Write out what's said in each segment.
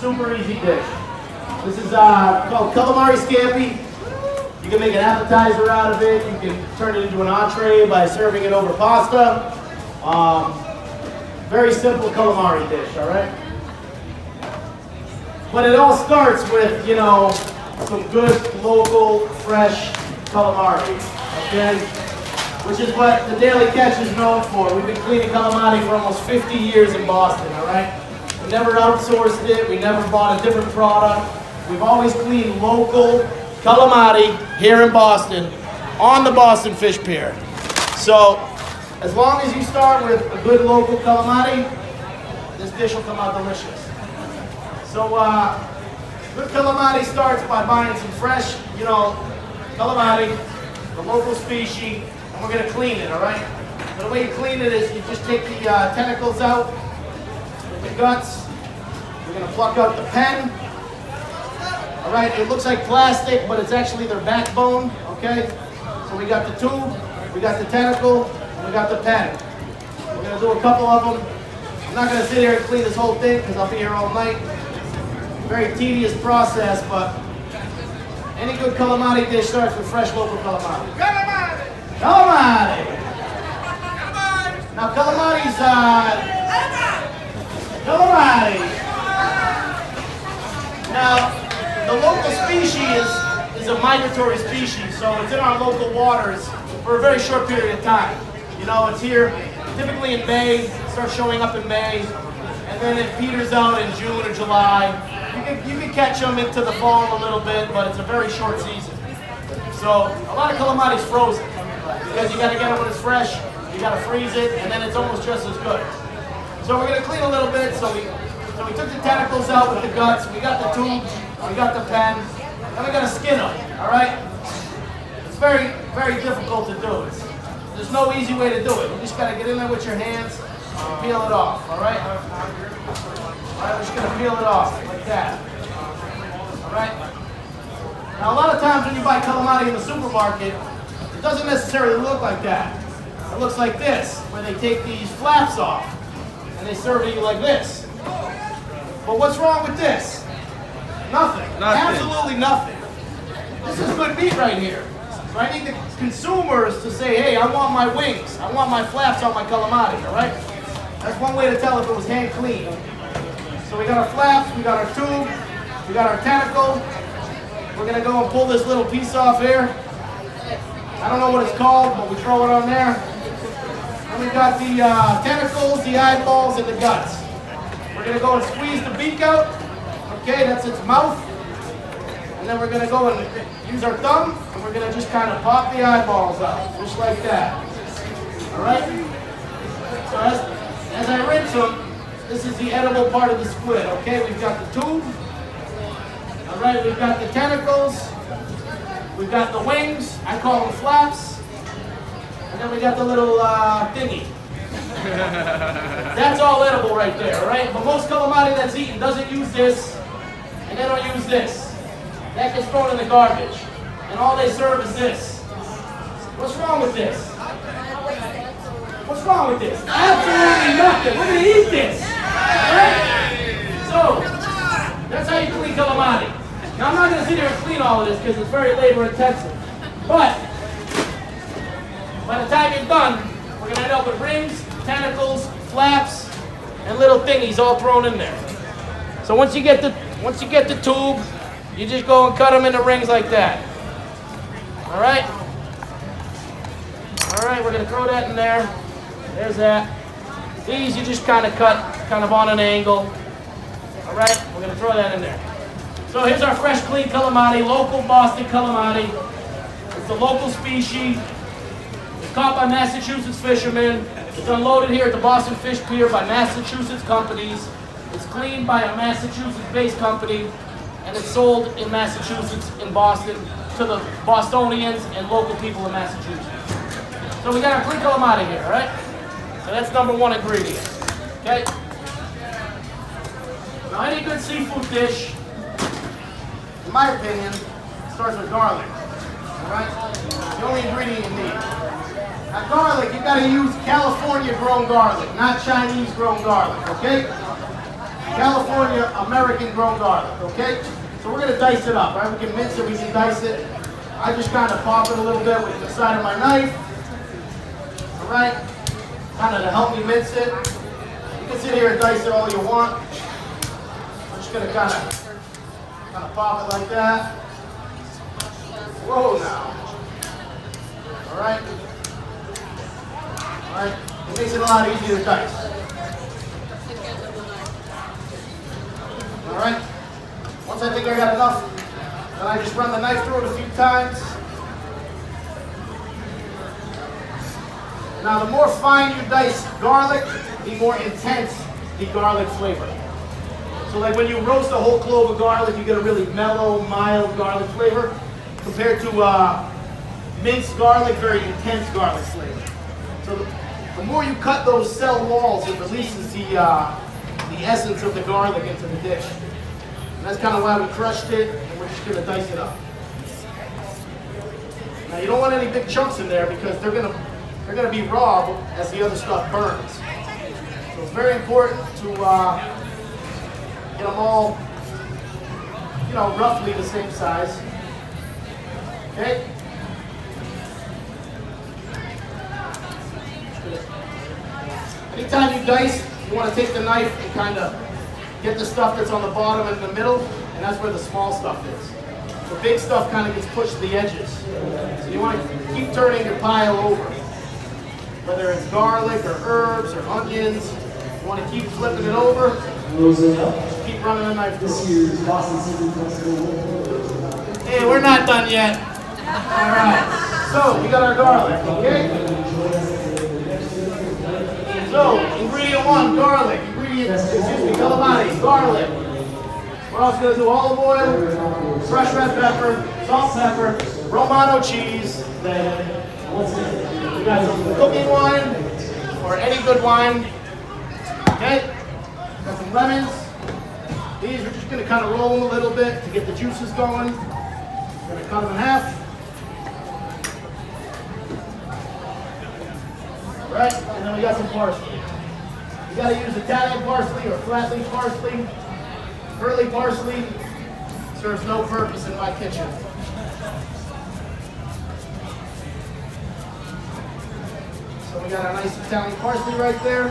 super easy dish. This is called Calamari Scampi. You can make an appetizer out of it. You can turn it into an entree by serving it over pasta. Very simple calamari dish, all right? But it all starts with, you know, some good, local, fresh calamari, okay? Which is what the Daily Catch is known for. We've been cleaning calamari for almost 50 years in Boston, all right? We never outsourced it. We never bought a different product. We've always cleaned local calamari here in Boston on the Boston Fish Pier. So, as long as you start with a good local calamari, this dish will come out delicious. So, good calamari starts by buying some fresh, you know, calamari, the local species, and we're going to clean it, all right? So the way you clean it is you just take the tentacles out, the guts. We're going to pluck out the pen. All right, it looks like plastic, but it's actually their backbone, okay? So we got the tube, we got the tentacle, and we got the pen. We're gonna do a couple of them. I'm not gonna sit here and clean this whole thing because I'll be here all night. Very tedious process, but any good calamari dish starts with fresh local calamari. Calamari! Calamari! Now calamari's, calamari! Now, the local species is a migratory species, so it's in our local waters for a very short period of time. You know, it's here typically in May, starts showing up in May, and then it peters out in June or July. You can catch them into the fall a little bit, but it's a very short season. So a lot of calamari is frozen because you got to get it when it's fresh, you got to freeze it, and then it's almost just as good. So we're going to clean a little bit. So we took the tentacles out with the guts, we got the tubes, we got the pen, and we got to skin them, all right? It's very, very difficult to do. There's no easy way to do it. You just got to get in there with your hands and peel it off, all right? All right, we're just going to peel it off like that, all right? Now, a lot of times when you buy calamari in the supermarket, it doesn't necessarily look like that. It looks like this, where they take these flaps off, and they serve it you like this. But what's wrong with this? Nothing. Absolutely nothing. This is good meat right here. So I need the consumers to say, hey, I want my wings. I want my flaps on my calamari, all right? That's one way to tell if it was hand cleaned. So we got our flaps, we got our tube, we got our tentacle. We're going to go and pull this little piece off here. I don't know what it's called, but we throw it on there. And we got the tentacles, the eyeballs, and the guts. We're going to go and squeeze the beak out. Okay, that's its mouth. And then we're going to go and use our thumb, and we're going to just kind of pop the eyeballs out, just like that. All right? So as I rinse them, this is the edible part of the squid. Okay, we've got the tube. All right, we've got the tentacles. We've got the wings. I call them flaps. And then we got the little thingy. That's all edible right there, all right? But most calamari that's eaten doesn't use this, and they don't use this. That gets thrown in the garbage. And all they serve is this. What's wrong with this? What's wrong with this? Absolutely nothing. We're going to eat this. All right? So, that's how you clean calamari. Now, I'm not going to sit here and clean all of this because it's very labor intensive. But, by the time you're done, we're going to end up with rings, tentacles, flaps, and little thingies all thrown in there. So once you get the tube, you just go and cut them into rings like that. All right? All right, we're going to throw that in there. There's that. These you just kind of cut kind of on an angle. All right, we're going to throw that in there. So here's our fresh, clean calamari, local Boston calamari. It's a local species. It's caught by Massachusetts fishermen. It's unloaded here at the Boston Fish Pier by Massachusetts companies. It's cleaned by a Massachusetts-based company, and it's sold in Massachusetts, in Boston, to the Bostonians and local people in Massachusetts. So we got our clean calamari here, all right? So that's number one ingredient, okay? Now any good seafood dish, in my opinion, starts with garlic, all right? The only ingredient you need. Now garlic, you gotta use California grown garlic, not Chinese grown garlic, okay? California American grown garlic, okay? So we're gonna dice it up, right? We can mince it, we can dice it. I just kind of pop it a little bit with the side of my knife, all right? Kind of to help me mince it. You can sit here and dice it all you want. I'm just gonna kind of pop it like that. Whoa now. All right? All right, it makes it a lot easier to dice. All right, once I think I got enough, then I just run the knife through it a few times. Now the more fine you dice garlic, the more intense the garlic flavor. So like when you roast a whole clove of garlic, you get a really mellow, mild garlic flavor compared to minced garlic, very intense garlic flavor. So the more you cut those cell walls, it releases the essence of the garlic into the dish. And that's kind of why we crushed it, and we're just going to dice it up. Now you don't want any big chunks in there because they're going to be raw as the other stuff burns. So it's very important to get them all, you know, roughly the same size. Okay? Anytime you dice, you want to take the knife and kind of get the stuff that's on the bottom and in the middle, and that's where the small stuff is. The big stuff kind of gets pushed to the edges. So you want to keep turning your pile over. Whether it's garlic or herbs or onions, you want to keep flipping it over. Just keep running the knife through. Hey, we're not done yet. All right. So we got our garlic, okay? So, ingredient one, garlic. Calamari, garlic. We're also going to do olive oil, fresh red pepper, salt, pepper, Romano cheese. We got some cooking wine, or any good wine. Okay? Got some lemons. These we're just going to kind of roll them a little bit to get the juices going. We're going to cut them in half. Right, and then we got some parsley. You got to use Italian parsley or flat leaf parsley. Curly parsley serves no purpose in my kitchen. So we got our nice Italian parsley right there.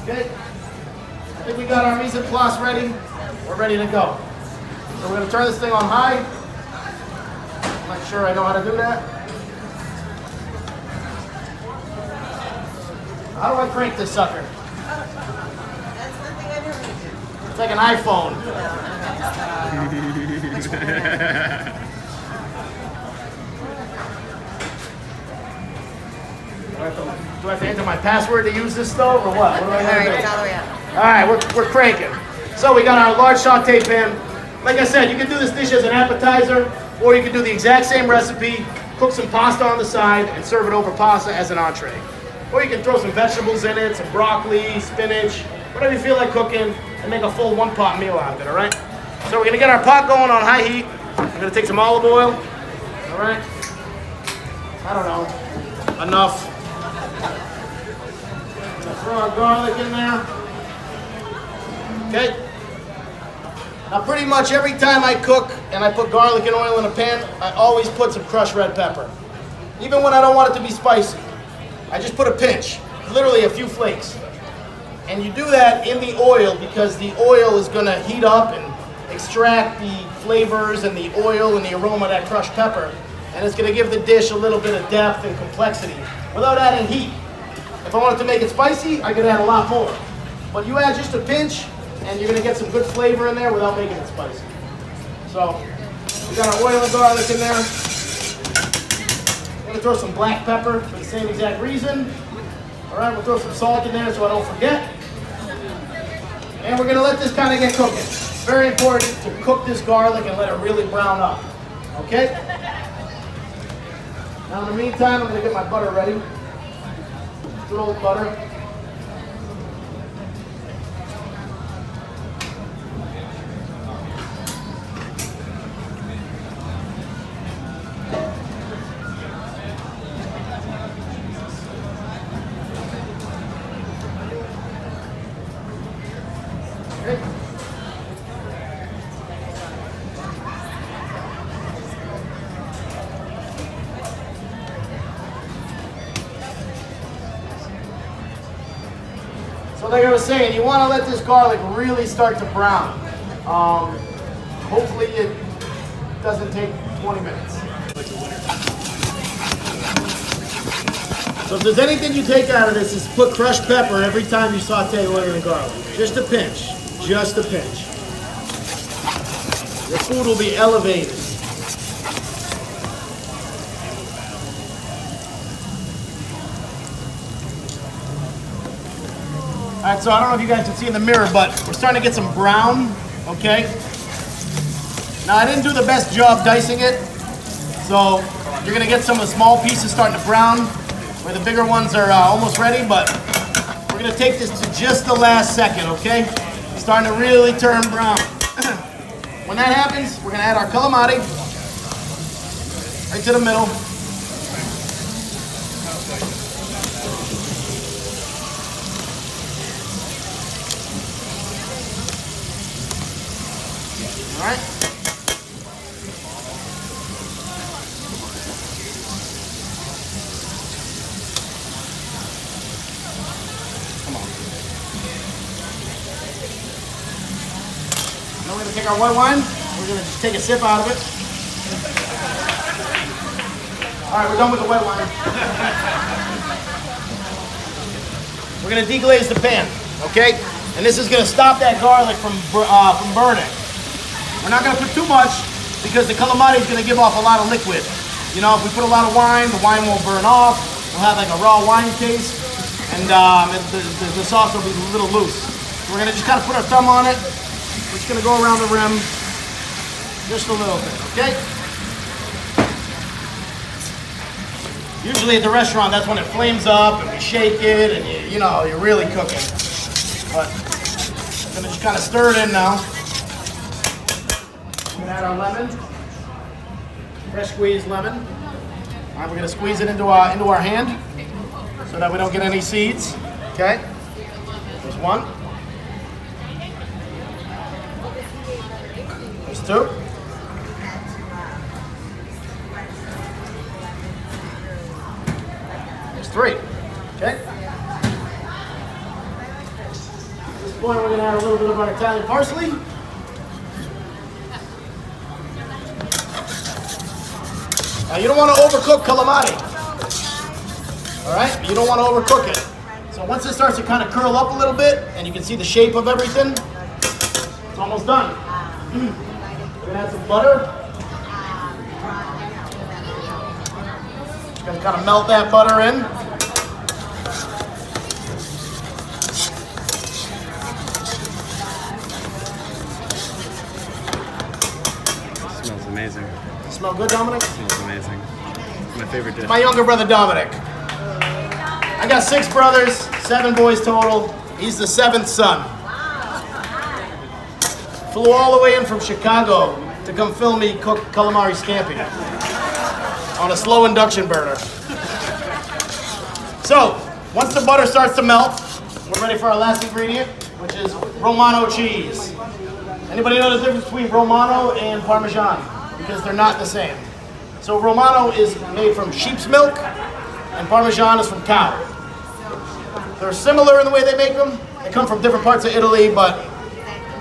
Okay, I think we got our mise en place ready. We're ready to go. So we're going to turn this thing on high. I'm not sure I know how to do that. How do I crank this sucker? That's something I've never used. It's like an iPhone. Do I have to enter my password to use this stove or what? What do I All have right, to do? it's all the way up. All right, we're cranking. So we got our large saute pan. Like I said, you can do this dish as an appetizer, or you can do the exact same recipe, cook some pasta on the side, and serve it over pasta as an entree. Or you can throw some vegetables in it, some broccoli, spinach, whatever you feel like cooking, and make a full one-pot meal out of it, all right? So we're gonna get our pot going on high heat. We're gonna take some olive oil, all right? I don't know, enough. Throw our garlic in there. Okay? Now pretty much every time I cook and I put garlic and oil in a pan, I always put some crushed red pepper. Even when I don't want it to be spicy. I just put a pinch, literally a few flakes. And you do that in the oil because the oil is gonna heat up and extract the flavors and the oil and the aroma of that crushed pepper. And it's gonna give the dish a little bit of depth and complexity without adding heat. If I wanted to make it spicy, I could add a lot more. But you add just a pinch and you're gonna get some good flavor in there without making it spicy. So, we got our oil and garlic in there. We're gonna throw some black pepper for the same exact reason. All right, we'll throw some salt in there so I don't forget. And we're gonna let this kind of get cooking. It's very important to cook this garlic and let it really brown up. Okay? Now in the meantime, I'm gonna get my butter ready. Good old butter. Okay, like I was saying, you want to let this garlic really start to brown. Hopefully it doesn't take 20 minutes. So if there's anything you take out of this, is put crushed pepper every time you saute onion and garlic. Just a pinch. Just a pinch. Your food will be elevated. All right, so I don't know if you guys can see in the mirror, but we're starting to get some brown, okay? Now, I didn't do the best job dicing it, so you're gonna get some of the small pieces starting to brown, where the bigger ones are almost ready, but we're gonna take this to just the last second, okay? It's starting to really turn brown. When that happens, we're gonna add our calamari right to the middle. All right. Come on. Now we're going to take our white wine. We're going to just take a sip out of it. All right, we're done with the white wine. We're going to deglaze the pan, okay? And this is going to stop that garlic from burning. We're not going to put too much because the calamari is going to give off a lot of liquid. You know, if we put a lot of wine, the wine won't burn off. We'll have like a raw wine taste, and the sauce will be a little loose. So we're going to just kind of put our thumb on it. We're just going to go around the rim just a little bit, okay? Usually at the restaurant, that's when it flames up and we shake it and you know, you're really cooking. But I'm going to just kind of stir it in now. We're going to add our lemon, fresh squeezed lemon. All right, we're going to squeeze it into our hand so that we don't get any seeds. Okay, there's one. There's two. There's three. Okay. At this point, we're going to add a little bit of our Italian parsley. Now you don't want to overcook calamari, all right? You don't want to overcook it. So once it starts to kind of curl up a little bit, and you can see the shape of everything, it's almost done. We're gonna add some butter. Just gonna kind of melt that butter in. It smells amazing. Smell good, Dominic? Smells amazing. It's my favorite dish. My younger brother, Dominic. I got 6 brothers, 7 boys total. He's the 7th son. Flew all the way in from Chicago to come film me cook Calamari Scampi on a slow induction burner. So, once the butter starts to melt, we're ready for our last ingredient, which is Romano cheese. Anybody know the difference between Romano and Parmesan? Because they're not the same. So Romano is made from sheep's milk, and Parmesan is from cow. They're similar in the way they make them. They come from different parts of Italy, but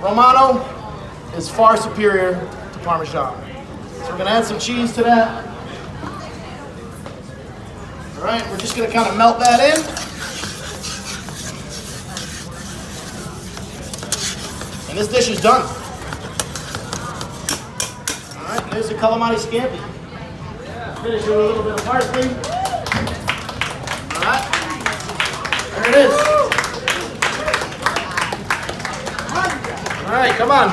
Romano is far superior to Parmesan. So we're gonna add some cheese to that. All right, we're just gonna kind of melt that in. And this dish is done. All right, there's the Calamari Scampi. Finish it with a little bit of parsley. All right, there it is. All right, come on.